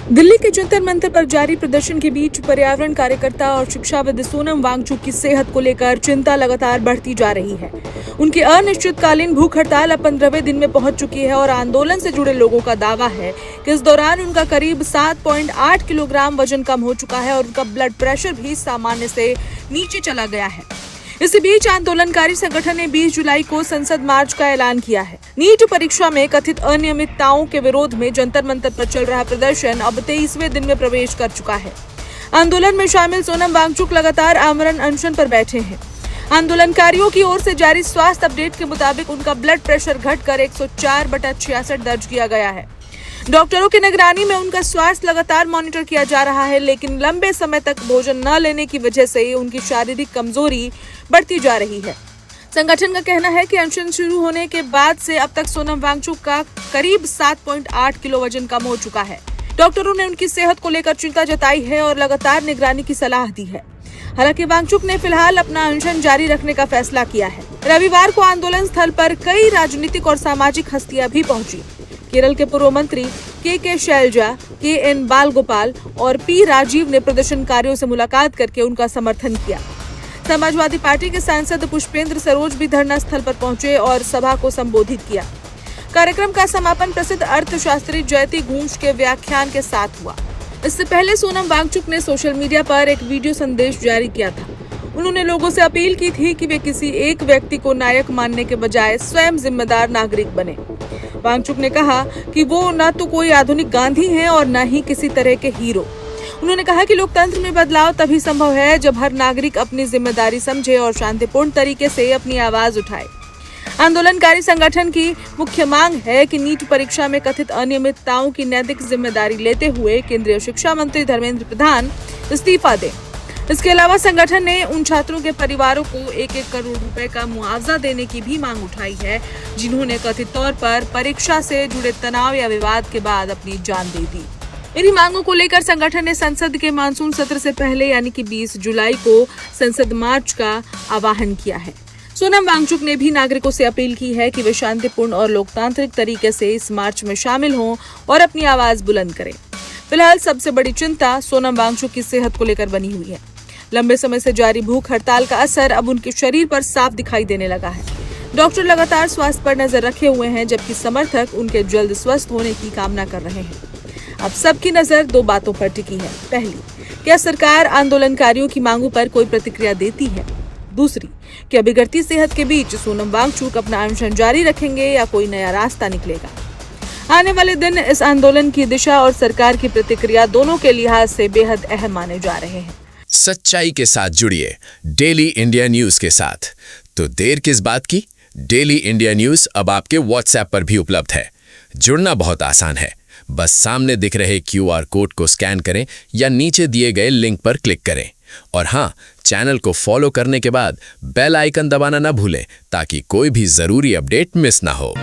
दिल्ली के जंतर मंतर पर जारी प्रदर्शन के बीच पर्यावरण कार्यकर्ता और शिक्षाविद सोनम वांगचुक की सेहत को लेकर चिंता लगातार बढ़ती जा रही है। उनकी अनिश्चितकालीन भूख हड़ताल अब 15वें दिन में पहुंच चुकी है और आंदोलन से जुड़े लोगों का दावा है कि इस दौरान उनका करीब 7.8 किलोग्राम वजन कम हो चुका है और उनका ब्लड प्रेशर भी सामान्य से नीचे चला गया है। इसी बीच आंदोलनकारी संगठन ने 20 जुलाई को संसद मार्च का ऐलान किया है। नीट परीक्षा में कथित अनियमितताओं के विरोध में जंतर मंतर पर चल रहा प्रदर्शन अब 23वें दिन में प्रवेश कर चुका है। आंदोलन में शामिल सोनम वांगचुक लगातार आमरण अनशन पर बैठे हैं। आंदोलनकारियों की ओर से जारी स्वास्थ्य अपडेट के मुताबिक उनका ब्लड प्रेशर घटकर 104/66 दर्ज किया गया है। डॉक्टरों की निगरानी में उनका स्वास्थ्य लगातार मॉनिटर किया जा रहा है, लेकिन लंबे समय तक भोजन न लेने की वजह से उनकी शारीरिक कमजोरी बढ़ती जा रही है। संगठन का कहना है कि अनशन शुरू होने के बाद से अब तक सोनम वांगचुक का करीब 7.8 किलो वजन कम हो चुका है। डॉक्टरों ने उनकी सेहत को लेकर चिंता जताई है और लगातार निगरानी की सलाह दी है। हालांकि वांगचुक ने फिलहाल अपना अनशन जारी रखने का फैसला किया है। रविवार को आंदोलन स्थल पर कई राजनीतिक और सामाजिक हस्तियां भी पहुंची। केरल के पूर्व मंत्री के शैलजा, के.एन. बालगोपाल और पी. राजीव ने प्रदर्शनकारियों से मुलाकात करके उनका समर्थन किया। समाजवादी पार्टी के सांसद पुष्पेंद्र सरोज भी धरना स्थल पर पहुंचे और सभा को संबोधित किया। कार्यक्रम का समापन प्रसिद्ध अर्थशास्त्री जयति घोष के व्याख्यान के साथ हुआ। इससे पहले सोनम वांगचुक ने सोशल मीडिया पर एक वीडियो संदेश जारी किया था। उन्होंने लोगों से अपील की थी कि वे किसी एक व्यक्ति को नायक मानने के बजाय स्वयं जिम्मेदार नागरिक बने। वांगचुक ने कहा कि वो न तो कोई आधुनिक गांधी हैं और न ही किसी तरह के हीरो। उन्होंने कहा कि लोकतंत्र में बदलाव तभी संभव है जब हर नागरिक अपनी जिम्मेदारी समझे और शांतिपूर्ण तरीके से अपनी आवाज उठाए। आंदोलनकारी संगठन की मुख्य मांग है कि नीट परीक्षा में कथित अनियमितताओं की नैतिक जिम्मेदारी लेते हुए केंद्रीय शिक्षा मंत्री धर्मेंद्र प्रधान इस्तीफा दें। इसके अलावा संगठन ने उन छात्रों के परिवारों को 1-1 करोड़ रुपए का मुआवजा देने की भी मांग उठाई है, जिन्होंने कथित तौर पर परीक्षा से जुड़े तनाव या विवाद के बाद अपनी जान दे दी। इन्हीं मांगों को लेकर संगठन ने संसद के मानसून सत्र से पहले यानी कि 20 जुलाई को संसद मार्च का आह्वान किया है। सोनम वांगचुक ने भी नागरिकों से अपील की है कि वे शांतिपूर्ण और लोकतांत्रिक तरीके से इस मार्च में शामिल हों और अपनी आवाज बुलंद करें। फिलहाल सबसे बड़ी चिंता सोनम वांगचुक की सेहत को लेकर बनी हुई है। लंबे समय से जारी भूख हड़ताल का असर अब उनके शरीर पर साफ दिखाई देने लगा है। डॉक्टर लगातार स्वास्थ्य पर नजर रखे हुए हैं, जबकि समर्थक उनके जल्द स्वस्थ होने की कामना कर रहे हैं। अब सबकी नजर 2 बातों पर टिकी है। पहली, क्या सरकार आंदोलनकारियों की मांगों पर कोई प्रतिक्रिया देती है? दूसरी, क्या बिगड़ती सेहत के बीच सोनम वांगचुक अपना अनशन जारी रखेंगे या कोई नया रास्ता निकलेगा? आने वाले दिन इस आंदोलन की दिशा और सरकार की प्रतिक्रिया दोनों के लिहाज से बेहद अहम माने जा रहे हैं। सच्चाई के साथ जुड़िए डेली इंडिया न्यूज के साथ। तो देर किस बात की? डेली इंडिया न्यूज अब आपके व्हाट्सएप पर भी उपलब्ध है। जुड़ना बहुत आसान है, बस सामने दिख रहे QR कोड को स्कैन करें या नीचे दिए गए लिंक पर क्लिक करें। और हाँ, चैनल को फॉलो करने के बाद बेल आइकन दबाना ना भूलें ताकि कोई भी जरूरी अपडेट मिस ना हो।